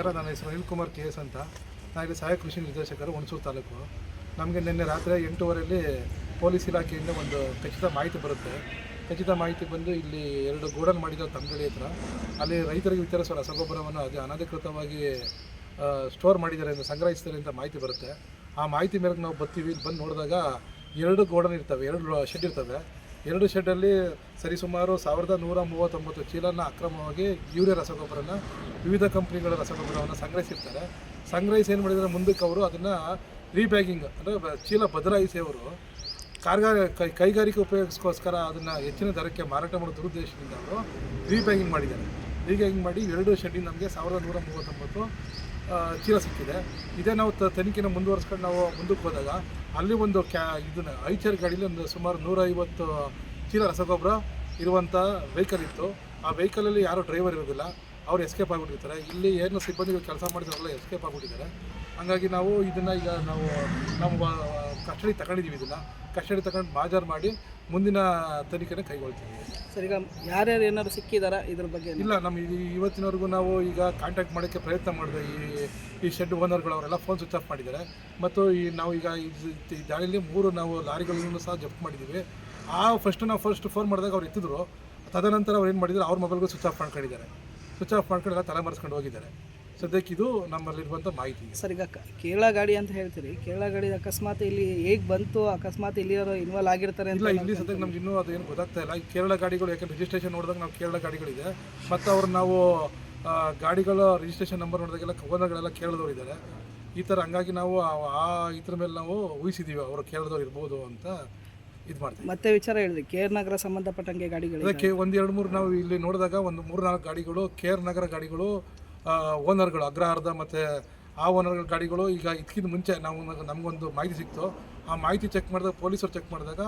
ನಮಸ್ಕಾರ. ನನ್ನ ಹೆಸರು ಅನಿಲ್ ಕುಮಾರ್ KS ಅಂತ. ನಾನು ಇಲ್ಲಿ ಸಹಾಯಕ ಕೃಷಿ ನಿರ್ದೇಶಕರು, ಹುಣಸೂರು ತಾಲೂಕು. ನಮಗೆ ನಿನ್ನೆ ರಾತ್ರಿ 8:15 ಪೊಲೀಸ್ ಇಲಾಖೆಯಿಂದ ಒಂದು ಖಚಿತ ಮಾಹಿತಿ ಬರುತ್ತೆ. ಖಚಿತ ಮಾಹಿತಿ ಬಂದು ಇಲ್ಲಿ 2 ಗೋಡನ್ ಮಾಡಿದ ತಮ್ಮಗಳಿ ಹತ್ರ ಅಲ್ಲಿ ರೈತರಿಗೆ ವಿತರಿಸುವ ರಸಗೊಬ್ಬರವನ್ನು ಅದು ಅನಧಿಕೃತವಾಗಿ ಸ್ಟೋರ್ ಮಾಡಿದ್ದಾರೆ ಅಂತ, ಸಂಗ್ರಹಿಸ್ತಾರೆ ಅಂತ ಮಾಹಿತಿ ಬರುತ್ತೆ. ಆ ಮಾಹಿತಿ ಮೇರೆಗೆ ನಾವು ಬರ್ತೀವಿ. ಬಂದು ನೋಡಿದಾಗ 2 ಗೋಡನ್ ಇರ್ತವೆ, 2 ಶೆಡ್ ಇರ್ತವೆ. 2 ಶೆಡ್ಡಲ್ಲಿ ಸರಿಸುಮಾರು 1139 ಚೀಲನ ಅಕ್ರಮವಾಗಿ ಯೂರಿಯಾ ರಸಗೊಬ್ಬರನ, ವಿವಿಧ ಕಂಪ್ನಿಗಳ ರಸಗೊಬ್ಬರವನ್ನು ಸಂಗ್ರಹಿಸಿರ್ತಾರೆ. ಸಂಗ್ರಹಿಸಿ ಏನು ಮಾಡಿದರೆ ಮುಂದಕ್ಕೆ ಅವರು ಅದನ್ನು ರೀಬ್ಯಾಗಿಂಗ್ ಅಂದರೆ ಚೀಲ ಬದಲಾಯಿಸಿ ಅವರು ಕೈಗಾರಿಕೆ ಉಪಯೋಗಿಸ್ಕೋಸ್ಕರ ಅದನ್ನು ಹೆಚ್ಚಿನ ದರಕ್ಕೆ ಮಾರಾಟ ಮಾಡೋ ದುರುದ್ದೇಶದಿಂದ ಅವರು ರೀಬ್ಯಾಗಿಂಗ್ ಮಾಡಿದ್ದಾರೆ. ರೀಬ್ಯಾಗಿಂಗ್ ಮಾಡಿ 2 ಶೆಡ್ಡಿಂದ ನಮಗೆ 1139 ಚೀಲ ಸಿಕ್ಕಿದೆ. ಇದೇ ನಾವು ತನಿಖೆನ ಮುಂದುವರಿಸ್ಕೊಂಡು ನಾವು ಮುಂದಕ್ಕೆ ಹೋದಾಗ ಅಲ್ಲಿ ಒಂದು ಇದನ್ನು ಐಚರ್ ಗಾಡೀಲಿ ಒಂದು ಸುಮಾರು 150 ಚೀಲ ರಸಗೊಬ್ಬರ ಇರುವಂಥ ವೆಹಿಕಲ್ ಇತ್ತು. ಆ ವೆಹಿಕಲಲ್ಲಿ ಯಾರೂ ಡ್ರೈವರ್ ಇರೋದಿಲ್ಲ, ಅವ್ರು ಎಸ್ಕೇಪ್ ಆಗಿಬಿಟ್ಟಿರ್ತಾರೆ. ಇಲ್ಲಿ ಏನು ಸಿಬ್ಬಂದಿಗಳು ಕೆಲಸ ಮಾಡಿದಾರಲ್ಲ ಎಸ್ಕೇಪ್ ಆಗಿಬಿಟ್ಟಿದ್ದಾರೆ. ಹಾಗಾಗಿ ನಾವು ಇದನ್ನು ಈಗ ನಾವು ಕಸ್ಟಡಿ ತಗೊಂಡಿದ್ದೀವಿ. ಇದನ್ನು ಕಸ್ಟಡಿ ತಗೊಂಡು ಬಾಜಾರು ಮಾಡಿ ಮುಂದಿನ ತನಿಖೆನ ಕೈಗೊಳ್ತೀವಿ. ಸರ್, ಈಗ ಯಾರ್ಯಾರು ಏನಾದ್ರು ಸಿಕ್ಕಿದಾರಾ ಇದ್ರ ಬಗ್ಗೆ? ಇಲ್ಲ, ಇವತ್ತಿನವರೆಗೂ ನಾವು ಈಗ ಕಾಂಟ್ಯಾಕ್ಟ್ ಮಾಡೋಕ್ಕೆ ಪ್ರಯತ್ನ ಮಾಡಿದೆ. ಈ ಶೆಡ್ ಓನರ್ಗಳು ಅವರೆಲ್ಲ ಫೋನ್ ಸ್ವಿಚ್ ಆಫ್ ಮಾಡಿದ್ದಾರೆ. ಮತ್ತು ನಾವು ಈಗ ಈ ದಾಳಿಯಲ್ಲಿ 3 ನಾವು ಲಾರಿಗಳನ್ನು ಸಹ ಜಪ್ತ್ ಮಾಡಿದ್ದೀವಿ. ಫಸ್ಟ್ ಫೋನ್ ಮಾಡಿದಾಗ ಅವ್ರು ಎತ್ತಿದ್ರು. ತದನಂತರ ಅವ್ರು ಏನು ಮಾಡಿದ್ದಾರೆ, ಅವ್ರ ಮೊಬೈಲ್ಗೂ ಸ್ವಿಚ್ ಆಫ್ ಮಾಡ್ಕೊಂಡಿದ್ದಾರೆ. ಸ್ವಿಚ್ ಆಫ್ ಮಾಡ್ಕೊಂಡು ಎಲ್ಲ ತಲೆಮರೆಸ್ಕೊಂಡು ಹೋಗಿದ್ದಾರೆ. ಸದ್ಯಕ್ಕೆ ಇದು ನಮ್ಮಲ್ಲಿರುವಂಥ ಮಾಹಿತಿ. ಸರ್, ಈಗ ಕೇರಳ ಗಾಡಿ ಅಂತ ಹೇಳ್ತೀರಿ, ಕೇರಳ ಗಾಡಿ ಅಕಸ್ಮಾತ್ ಇಲ್ಲಿ ಹೇಗೆ ಬಂತು? ಅಕಸ್ಮಾತ್ ಇಲ್ಲಿಯವರು ಇನ್ವಾಲ್ವ್ ಆಗಿರ್ತಾರೆ ಅಂತ? ಇಲ್ಲ, ಇಲ್ಲಿ ಸದ್ಯಕ್ಕೆ ನಮ್ಗೆ ಇನ್ನೂ ಅದು ಏನು ಗೊತ್ತಾಗ್ತಾ ಇಲ್ಲ. ಈ ಕೇರಳ ಗಾಡಿಗಳು ಯಾಕಂದ್ರೆ ರಿಜಿಸ್ಟ್ರೇಷನ್ ನೋಡಿದಾಗ ನಾವು ಕೇರಳ ಗಾಡಿಗಳಿದೆ, ಮತ್ತು ಅವ್ರು ನಾವು ಗಾಡಿಗಳ ರಿಜಿಸ್ಟ್ರೇಷನ್ ನಂಬರ್ ನೋಡಿದಾಗೆಲ್ಲ ಓನರ್ಗಳೆಲ್ಲ ಕೇರಳದವ್ರು ಇದ್ದಾರೆ ಈ ಥರ. ಹಂಗಾಗಿ ನಾವು ಇದ್ರ ಮೇಲೆ ನಾವು ಊಹಿಸಿದ್ದೀವಿ ಅವರು ಕೇರಳದವ್ರು ಇರ್ಬೋದು ಅಂತ ಇದು ಮಾಡ್ತೀವಿ. ಮತ್ತೆ ವಿಚಾರ ಹೇಳಿದ್ರಿ KR ನಗರ ಸಂಬಂಧಪಟ್ಟಂಗೆ ಗಾಡಿಗಳು ಅದಕ್ಕೆ 1-2-3 ನಾವು ಇಲ್ಲಿ ನೋಡಿದಾಗ ಒಂದು 3-4 ಗಾಡಿಗಳು KR ನಗರ ಗಾಡಿಗಳು ಓನರ್ಗಳು ಅಗ್ರಹಾರದ ಮತ್ತು ಆ ಓನರ್ಗಳ ಗಾಡಿಗಳು. ಈಗ ಇದಕ್ಕಿಂತ ಮುಂಚೆ ನಮಗೊಂದು ಮಾಹಿತಿ ಸಿಕ್ತು. ಆ ಮಾಹಿತಿ ಚೆಕ್ ಮಾಡಿದಾಗ ಪೊಲೀಸರು ಚೆಕ್ ಮಾಡಿದಾಗ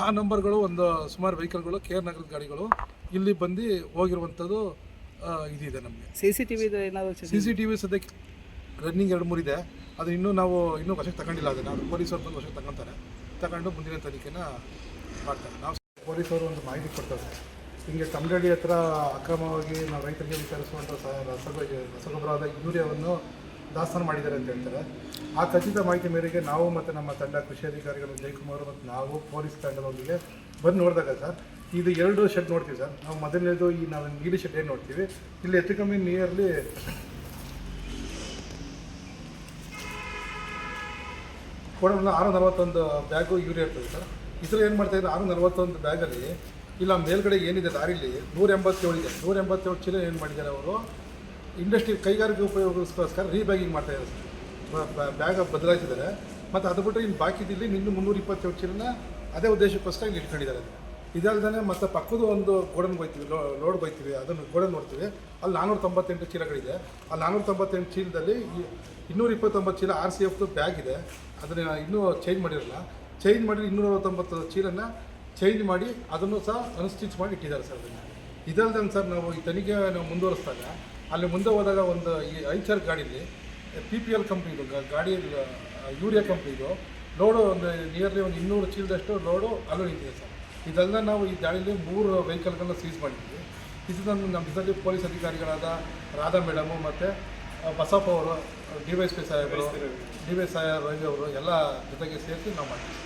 ಆ ನಂಬರ್ಗಳು ಒಂದು ಸುಮಾರು ವೆಹಿಕಲ್ಗಳು KR ನಗರದ ಗಾಡಿಗಳು ಇಲ್ಲಿ ಬಂದು ಹೋಗಿರುವಂಥದ್ದು ಇದಿದೆ. ನಮಗೆ CCTV ಏನಾದರೂ? CCTV ಸದ್ಯಕ್ಕೆ ರನ್ನಿಂಗ್ 2-3 ಇದೆ. ಅದು ಇನ್ನೂ ವಶಕ್ಕೆ ತಗೊಂಡಿಲ್ಲ. ಅದು ಪೊಲೀಸರು ಬಂದು ವಶಕ್ಕೆ ತಗೊಂಡು ಮುಂದಿನ ತನಿಖೆನ ಮಾಡ್ತಾರೆ. ನಾವು ಪೊಲೀಸರು ಒಂದು ಮಾಹಿತಿ ಕೊಡ್ತಾರೆ, ಹಿಂಗೆ ತಮ್ಮಗಳಿ ಹತ್ರ ಅಕ್ರಮವಾಗಿ ನಾವು ರೈತರಿಗೆ ವಿತರಿಸುವಂಥ ರಸಗೊಬ್ಬರವಾದ ಯೂರಿಯಾವನ್ನು ದಾಸ್ತಾನು ಮಾಡಿದ್ದಾರೆ ಅಂತ ಹೇಳ್ತಾರೆ. ಆ ಖಚಿತ ಮಾಹಿತಿ ಮೇರೆಗೆ ನಾವು ಮತ್ತು ನಮ್ಮ ತಂಡ, ಕೃಷಿ ಅಧಿಕಾರಿಗಳು ಜಯಕುಮಾರ್ ಮತ್ತು ನಾವು ಪೊಲೀಸ್ ತಂಡದೊಂದಿಗೆ ಬಂದು ನೋಡಿದಾಗ ಸರ್, ಇದು 2 ಶೆಡ್ ನೋಡ್ತೀವಿ ಸರ್. ನಾವು ಮೊದಲನೇದು ನಾವು ನೀಲಿ ಶೆಡ್ ಏನು ನೋಡ್ತೀವಿ, ಇಲ್ಲಿ ಹೆಚ್ಚು ಕಮ್ಮಿ ನಿಯರ್ಲಿ ಕೂಡ 641 ಬ್ಯಾಗು ಯೂರಿಯಾ ಇರ್ತದೆ ಸರ್. ಇದ್ರ ಏನು ಮಾಡ್ತಾಯಿದ್ರೆ 641 ಬ್ಯಾಗಲ್ಲಿ ಇಲ್ಲ ಮೇಲ್ಗಡೆ ಏನಿದೆ ದಾರಿಲಿ 187 ಇದೆ. 187 ಚೀಲ ಏನು ಮಾಡಿದ್ದಾರೆ ಅವರು ಇಂಡಸ್ಟ್ರಿ ಕೈಗಾರಿಕೆ ಉಪಯೋಗಿಸ್ಕೋಸ್ಕರ ರೀಬ್ಯಾಗಿಂಗ್ ಮಾಡ್ತಾಯಿದ್ದಾರೆ ಸರ್. ಬ್ಯಾಗ್ ಬದಲಾಯಿಸಿದ್ದಾರೆ. ಮತ್ತು ಅದು ಬಿಟ್ಟರೆ ಇನ್ನು ಬಾಕಿದಿಲ್ಲಿ ಇನ್ನು 327 ಚೀಲನ ಅದೇ ಉದ್ದೇಶಕ್ಕೋಸ್ಕರ ಇಲ್ಲಿ ಇಟ್ಕೊಂಡಿದ್ದಾರೆ. ಇದಲ್ದೇ ಮತ್ತು ಪಕ್ಕದ ಒಂದು ಗೋಡನ್ ಹೋಗ್ತೀವಿ, ಲೋಡ್ ಹೋಗ್ತೀವಿ, ಅದನ್ನು ಗೋಡನ್ ನೋಡ್ತೀವಿ. ಅಲ್ಲಿ 498 ಚೀಲಗಳಿದೆ. ಆ 498 ಚೀಲದಲ್ಲಿ 229 ಚೀಲ RCF ಬ್ಯಾಗ್ ಇದೆ. ಅದನ್ನು ಇನ್ನೂ ಚೇಂಜ್ ಮಾಡಿರಲ್ಲ. ಚೇಂಜ್ ಮಾಡಿ 290 ಚೀಲನ ಚೇಂಜ್ ಮಾಡಿ ಅದನ್ನು ಸಹ ಅನ್ಸ್ಟಿಚ್ ಮಾಡಿ ಇಟ್ಟಿದ್ದಾರೆ ಸರ್. ಇದಲ್ದೇ ಸರ್, ನಾವು ಈ ತನಿಖೆ ಮುಂದುವರಿಸಿದಾಗ ಅಲ್ಲಿ ಮುಂದೆ ಹೋದಾಗ ಒಂದು ಈ ಐಚರ್ ಗಾಡೀಲಿ PPL ಕಂಪ್ನಿದು ಗಾಡಿ ಯೂರಿಯಾ ಕಂಪ್ನಿದು ಲೋಡು ಒಂದು ನಿಯರ್ಲಿ ಒಂದು 200 ಚೀಲದಷ್ಟು ಲೋಡು ಅಲ್ಲೂ ನಿಂತಿದೆ ಸರ್. ಇದೆಲ್ಲ ನಾವು ಈ ದಾಳಿಯಲ್ಲಿ 3 ವೆಹಿಕಲ್ಗಳನ್ನ ಸೀಸ್ ಮಾಡಿದ್ವಿ. ಇದು ನಮ್ಮ ಜೊತೆಲಿ ಪೊಲೀಸ್ ಅಧಿಕಾರಿಗಳಾದ ರಾಧಾ ಮೇಡಮು ಮತ್ತು ಬಸಪ್ಪ ಅವರು, DYSP ಸಾಹೇಬರು, DY ರವಿ ಅವರು ಎಲ್ಲ ಜೊತೆಗೆ ಸೇರಿಸಿ ನಾವು ಮಾಡ್ತೀವಿ.